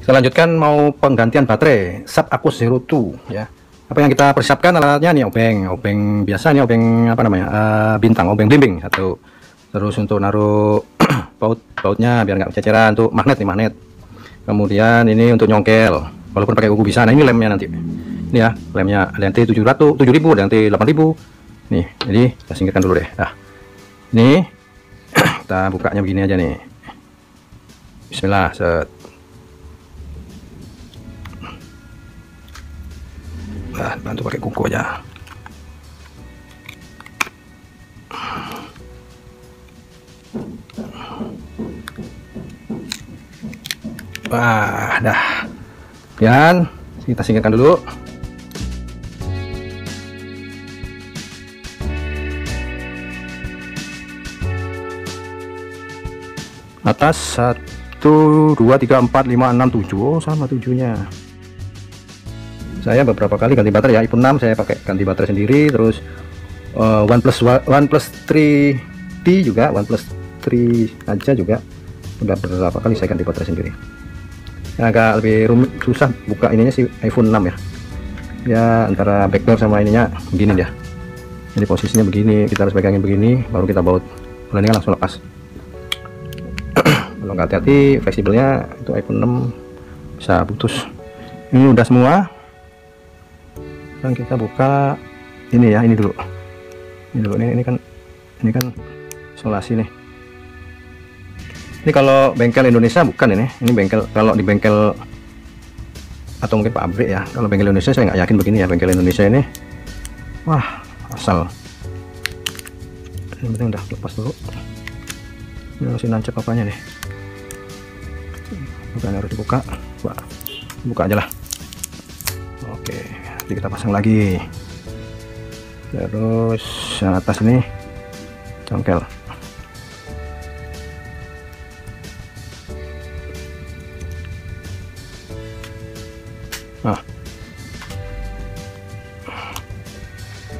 Kita lanjutkan mau penggantian baterai Sub Aquos Zero 2 ya. Apa yang kita persiapkan alatnya nih, obeng biasa nih, obeng apa namanya, bintang, obeng blimbing satu. Terus untuk naruh bautnya biar nggak ceceran, untuk magnet nih, magnet. Kemudian ini untuk nyongkel, walaupun pakai kuku bisa. Nah ini lemnya nanti, ini ya lemnya, ada yang T700, 7000, ada yang T8000 nih. Jadi kita singkirkan dulu deh. Nah ini kita bukanya begini aja nih. Bismillah, set. Nah, bantu pakai kuku aja. Wah, dah. Dan kita singkirkan dulu. Atas 1 2 3 4 5 6 7. Oh, sama 7-nya. Saya beberapa kali ganti baterai ya. iPhone 6 saya pakai ganti baterai sendiri. Terus OnePlus 3T juga, OnePlus 3 aja juga udah beberapa kali saya ganti baterai sendiri. Agak lebih rumit, susah buka ininya sih iPhone 6 ya. Ya antara backdoor sama ininya begini dia. Jadi posisinya begini, kita harus pegangin begini baru kita baut. Kalau ini kan langsung lepas. Kalau nggak hati-hati fleksibelnya itu iPhone 6 bisa putus. Ini udah semua. Dan kita buka ini ya, ini dulu. Ini kan isolasi nih. Ini kalau bengkel Indonesia bukan ini bengkel, kalau di bengkel atau mungkin pabrik ya. Kalau bengkel Indonesia saya nggak yakin begini ya, bengkel Indonesia ini. Wah, asal. Ini penting udah lepas dulu. Ini masih nancep apanya nih. Bukan harus dibuka, buka aja lah. Oke, nanti kita pasang lagi. Terus yang atas ini congkel. Nah,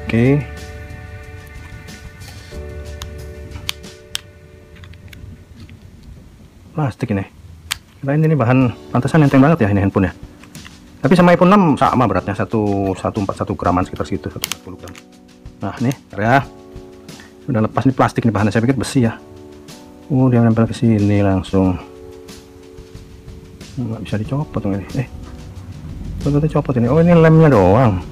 oke. Plastik ini. Kirain ini bahan pantesan enteng banget ya ini handphone ya. Tapi sama iPhone 6 sama beratnya, 141 graman, sekitar segitu, 140 gram. Nah nih ya, udah lepas nih plastik nih, bahannya saya pikir besi ya. Dia nempel ke sini langsung. Nggak bisa dicopot tuh ini. Betul copot ini. Oh ini lemnya doang.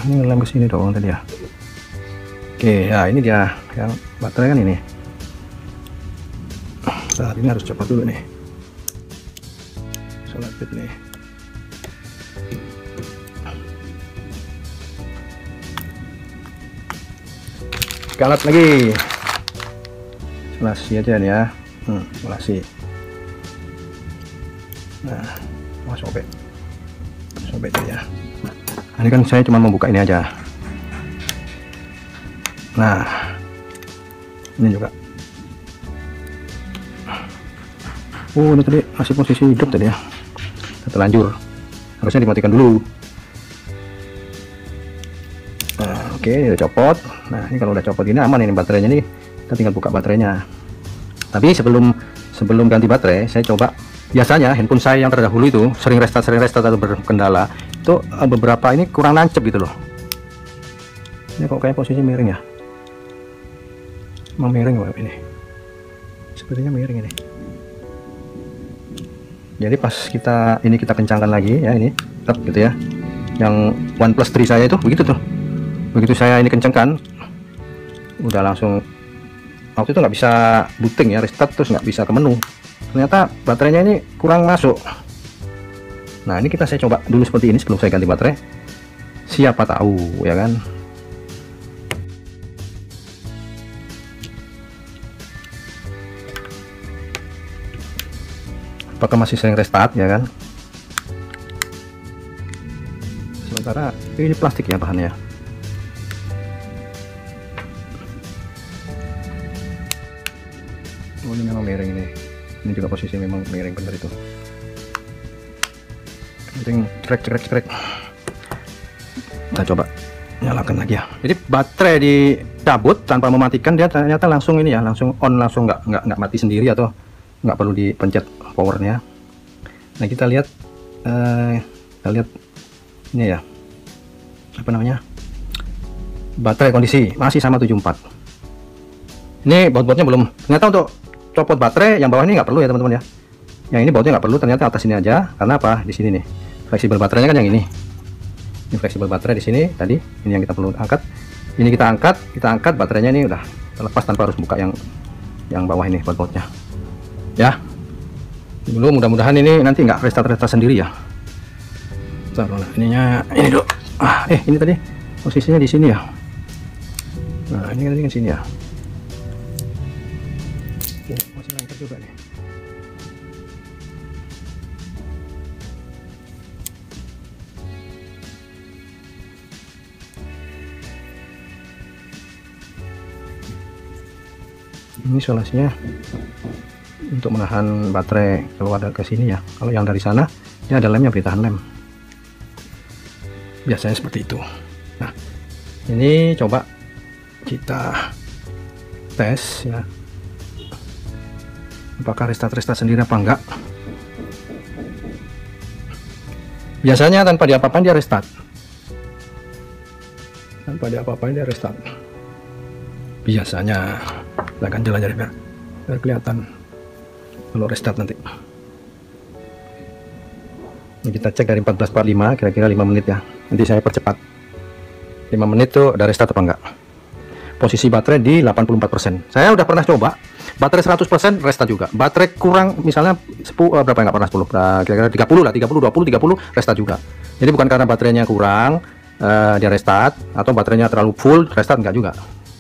Ini lem ke sini doang tadi ya. Oke, ya ini dia yang baterai kan ini. Saat ini harus copot dulu nih. Solar bit nih. Galat lagi. Isolasi aja nih ya. Isolasi. Nah, sobek ya. Nah, ini kan saya cuma membuka ini aja. Nah, ini juga. Ini tadi masih posisi hidup tadi ya. Terlanjur, harusnya dimatikan dulu. Nah, oke, udah copot. Nah ini kalau udah copot ini aman, ini baterainya nih, kita tinggal buka baterainya. Tapi sebelum ganti baterai, saya coba. Biasanya handphone saya yang terdahulu itu sering restart atau berkendala itu beberapa ini kurang nancep gitu loh. Ini kok kayak posisi miring ya, emang miring wah ini, sepertinya miring ini. Jadi pas kita kencangkan lagi ya, ini tetap gitu ya. Yang OnePlus 3 saya itu begitu tuh. Begitu saya ini kencangkan, udah langsung waktu itu nggak bisa booting ya, restart terus nggak bisa ke menu. Ternyata baterainya ini kurang masuk. Nah ini saya coba dulu seperti ini sebelum saya ganti baterai. Siapa tahu ya kan. Apakah masih sering restart ya kan. Sementara ini plastik ya bahannya. Oh ini memang miring ini. Ini juga posisi memang miring bener itu. Penting cekrek. Kita coba nyalakan lagi ya. Jadi baterai dicabut tanpa mematikan, dia ternyata langsung ini ya, langsung on, langsung nggak mati sendiri atau nggak perlu dipencet powernya. Nah kita lihat ini ya, apa namanya, baterai kondisi masih sama 74. Ini baut-bautnya belum, ternyata untuk copot baterai yang bawah ini nggak perlu ya teman-teman ya. Yang ini bautnya nggak perlu, ternyata atas ini aja. Karena apa? Di sini nih fleksibel baterainya kan yang ini fleksibel baterai di sini tadi. Ini yang kita perlu angkat. Ini kita angkat baterainya, ini udah terlepas tanpa harus buka yang bawah ini baut-bautnya ya. Dulu mudah-mudahan ini nanti nggak restart sendiri ya. Taruhlah ininya ini dulu. Ini tadi posisinya di sini ya. Nah ini tadi kan sini ya. Masih lancar juga nih. Ini solusinya untuk menahan baterai keluar ke sini ya. Kalau yang dari sana ya ada lemnya, beri tahan lem. Biasanya seperti itu. Nah, ini coba kita tes ya. Apakah restart sendiri apa enggak? Biasanya tanpa diapa-apain dia restart. Tanpa diapa-apain dia restart. Biasanya kita akan jalan biar kelihatan kalau restart nanti. Ini kita cek dari 14.45 kira-kira 5 menit ya. Nanti saya percepat 5 menit tuh ada restart apa enggak. Posisi baterai di 84%. Saya udah pernah coba baterai 100% restart juga. Baterai kurang misalnya 10 berapa, enggak pernah 10, kira-kira 30 lah, 30 20 30 restart juga. Jadi bukan karena baterainya kurang dia restart, atau baterainya terlalu full restart, enggak juga.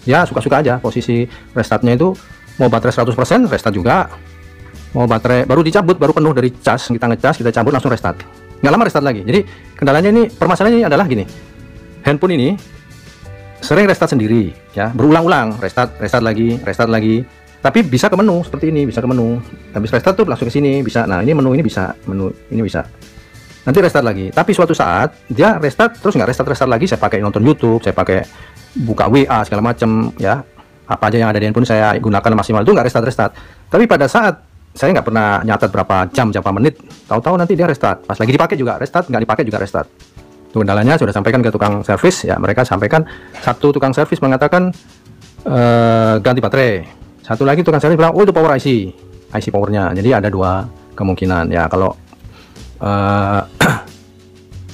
Ya suka-suka aja. Posisi restartnya itu mau baterai 100% restart juga, mau baterai baru dicabut, baru penuh dari cas, kita ngecas, kita cabut langsung restart, nggak lama restart lagi. Jadi kendalanya ini, permasalahannya ini adalah gini, handphone ini sering restart sendiri ya, berulang-ulang restart lagi, tapi bisa ke menu seperti ini, bisa ke menu habis restart tuh langsung ke sini bisa. Nah ini menu ini bisa, menu ini bisa, nanti restart lagi. Tapi suatu saat dia restart terus nggak restart lagi, saya pakai nonton YouTube, saya pakai buka WA segala macam ya, apa aja yang ada di handphone saya gunakan maksimal, itu nggak restart. Tapi pada saat saya nggak pernah nyatat berapa jam, berapa menit, tahu-tahu nanti dia restart, pas lagi dipakai juga restart, nggak dipakai juga restart. Itu kendalanya. Sudah sampaikan ke tukang servis ya, mereka sampaikan, satu tukang servis mengatakan ganti baterai, satu lagi tukang servis bilang oh itu power IC powernya. Jadi ada dua kemungkinan ya.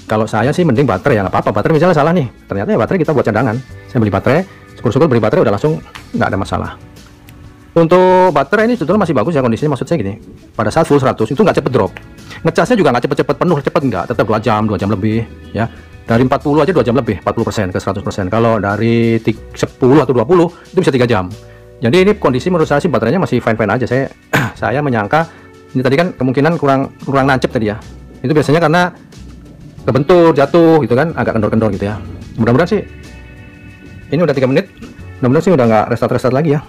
Kalau saya sih mending baterai ya, nggak apa-apa. Baterai misalnya salah nih, ternyata ya baterai kita buat cadangan. Saya beli baterai, syukur-syukur beli baterai udah langsung nggak ada masalah. Untuk baterai ini sebetulnya masih bagus ya kondisinya, maksud saya gini, pada saat full 100 itu nggak cepet drop, ngecasnya juga nggak cepet-cepet penuh, cepet nggak, tetap 2 jam lebih ya. Dari 40 aja 2 jam lebih, 40% ke 100%. Kalau dari 10 atau 20 itu bisa 3 jam. Jadi ini kondisi menurut saya sih baterainya masih fine-fine aja. Saya menyangka ini tadi kan kemungkinan kurang nancep tadi ya. Itu biasanya karena kebentur, jatuh gitu kan, agak kendor-kendor gitu ya. Mudah-mudahan sih ini udah 3 menit, mudah-mudahan sih udah nggak restart lagi ya.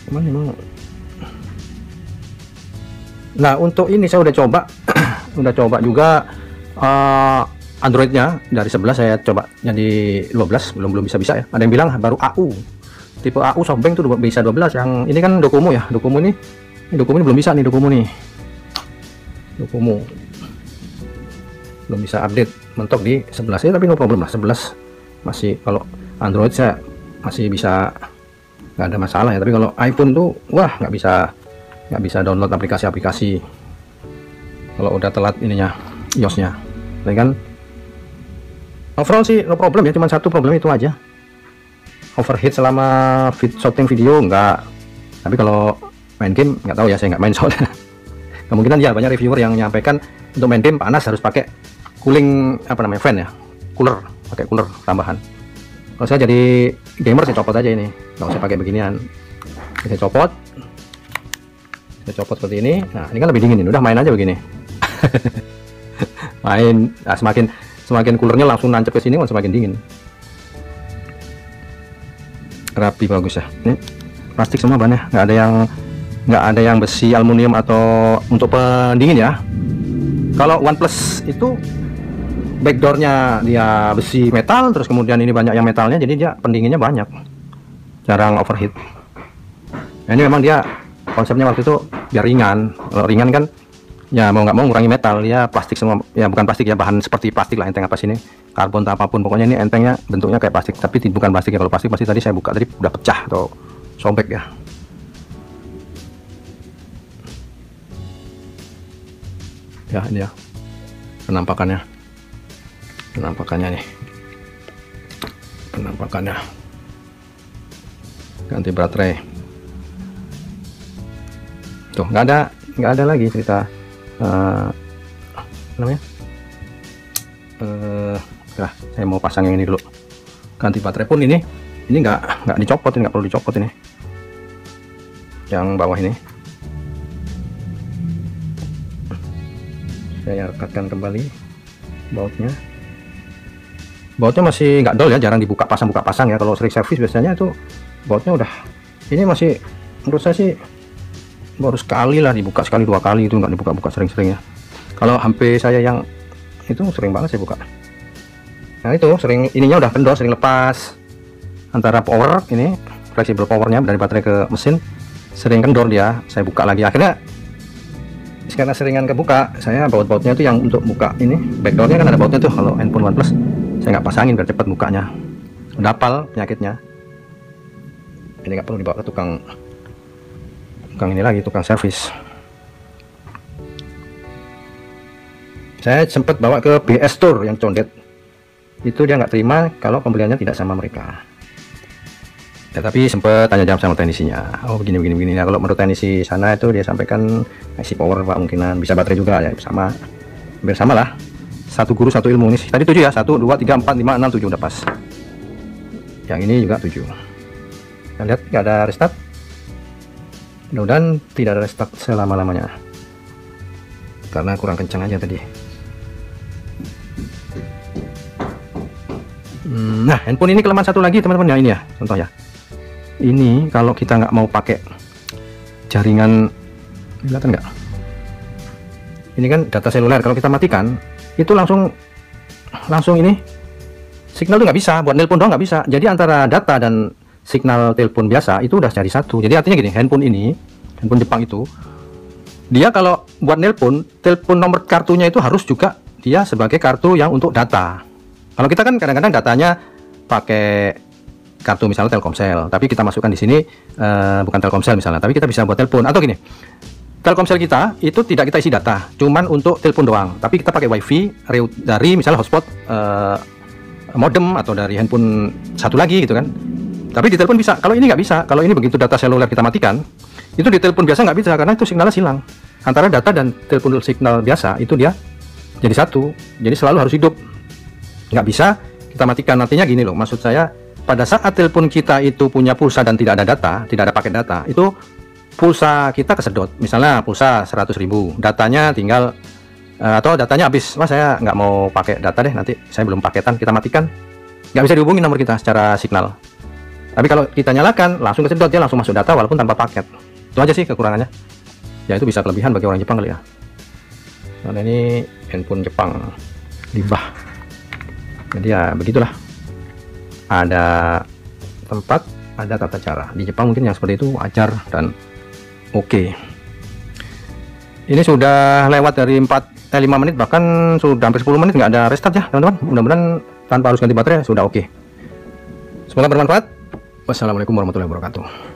Cuman memang, nah untuk ini saya udah coba udah coba juga Androidnya dari 11 saya coba jadi 12, belum bisa ya. Ada yang bilang baru AU, tipe AU Softbank tuh bisa 12. Yang ini kan Docomo ya, Docomo ini belum bisa nih, Docomo belum bisa update, mentok di 11 ya. Tapi no problem lah, 11 masih, kalau Android saya masih bisa, nggak ada masalah ya. Tapi kalau iPhone tuh wah nggak bisa download aplikasi kalau udah telat ininya, iOS-nya. Tapi kan overall sih no problem ya, cuma satu problem itu aja, overheat selama shooting video enggak. Tapi kalau main game nggak tahu ya, saya nggak main soalnya. Kemungkinan ya banyak reviewer yang menyampaikan untuk main game panas harus pakai cooling, apa namanya, fan ya, pakai cooler tambahan. Kalau saya jadi gamer saya copot aja ini, nggak usah pakai beginian. Saya copot seperti ini. Nah ini kan lebih dingin, udah main aja begini. Main, nah, semakin coolernya langsung nancep ke sini, semakin dingin. Rapi, bagus ya. Ini plastik semua bannya, nggak ada yang besi, aluminium atau untuk pendingin ya. Kalau OnePlus itu backdoornya dia besi metal, terus kemudian ini banyak yang metalnya, jadi dia pendinginnya banyak, jarang overheat. Nah, ini memang dia konsepnya waktu itu biar ringan. Kalau ringan kan ya mau nggak mau ngurangi metal, ya plastik semua, ya bukan plastik ya, bahan seperti plastik lah, enteng apa sini, karbon atau apapun, pokoknya ini entengnya bentuknya kayak plastik, tapi bukan plastik ya. Kalau plastik pasti tadi saya buka tadi udah pecah atau sobek ya. Ya ini ya penampakannya nih, penampakannya. Ganti baterai tuh, nggak ada lagi cerita namanya. Nah, saya mau pasang yang ini dulu. Ganti baterai pun ini nggak dicopot, nggak perlu dicopot ini. Yang bawah ini saya rekatkan kembali bautnya. Bautnya masih nggak dol ya, jarang dibuka pasang ya. Kalau sering servis biasanya itu bautnya udah, ini masih menurut saya sih baru sekali lah dibuka, sekali 2 kali, itu nggak dibuka-buka sering-sering ya. Kalau HP saya yang itu sering banget saya buka. Nah itu sering, ininya udah kendor, sering lepas antara power ini, fleksibel powernya dari baterai ke mesin, sering kendor dia. Saya buka lagi, akhirnya karena seringan kebuka, saya baut-bautnya itu yang untuk buka ini, backdoornya kan ada bautnya tuh. Kalau handphone OnePlus saya nggak pasangin biar cepat bukanya, udah hafal penyakitnya. Ini nggak perlu dibawa ke tukang ini lagi, tukang servis. Saya sempat bawa ke BS Store yang condet, itu dia nggak terima kalau pembeliannya tidak sama mereka ya, tapi sempat tanya jawab sama teknisinya. Oh begini. Nah, kalau menurut teknisi sana itu dia sampaikan IC power pak, mungkinan bisa baterai juga ya, sama hampir sama lah, satu guru satu ilmu. Ini tadi 7 ya, 1 2 3 4 5 6 7 udah pas. Yang ini juga 7. Kita lihat nggak ada restart, mudah-mudahan tidak ada restart selama-lamanya karena kurang kencang aja tadi. Nah, handphone ini kelemahan satu lagi teman-teman ya, ini ya contoh ya. Ini kalau kita nggak mau pakai jaringan, kelihatan nggak? Ini kan data seluler, kalau kita matikan itu langsung ini signal tuh nggak bisa, buat nelpon doang nggak bisa. Jadi antara data dan signal telepon biasa itu udah jadi satu. Jadi artinya gini, handphone Jepang itu dia kalau buat nelpon, telepon nomor kartunya itu harus juga dia sebagai kartu yang untuk data. Kalau kita kan kadang-kadang datanya pakai kartu misalnya Telkomsel, tapi kita masukkan di sini bukan Telkomsel misalnya, tapi kita bisa buat telepon. Atau gini, Telkomsel kita itu tidak kita isi data, cuman untuk telepon doang, tapi kita pakai WiFi dari misalnya hotspot modem atau dari handphone satu lagi gitu kan. Tapi di telepon bisa. Kalau ini nggak bisa. Kalau ini begitu data seluler kita matikan, itu di telepon biasa nggak bisa karena itu signalnya silang. Antara data dan telepon signal biasa itu dia jadi satu. Jadi selalu harus hidup. Nggak bisa kita matikan. Nantinya gini loh, maksud saya pada saat telepon kita itu punya pulsa dan tidak ada data, tidak ada paket data, itu pulsa kita kesedot. Misalnya pulsa 100.000, datanya tinggal atau datanya habis, wah saya nggak mau pakai data deh, nanti saya belum paketan, kita matikan, nggak bisa dihubungi nomor kita secara signal. Tapi kalau kita nyalakan langsung kesedot, dia langsung masuk data walaupun tanpa paket. Itu aja sih kekurangannya ya, itu bisa kelebihan bagi orang Jepang kali ya. Karena ini handphone Jepang limbah. Jadi ya begitulah, ada tempat, ada tata cara. Di Jepang mungkin yang seperti itu wajar dan oke. Ini sudah lewat dari 5 menit, bahkan sudah hampir 10 menit nggak ada restart ya teman-teman. Mudah-mudahan tanpa harus ganti baterai sudah oke. Semoga bermanfaat. Wassalamualaikum warahmatullahi wabarakatuh.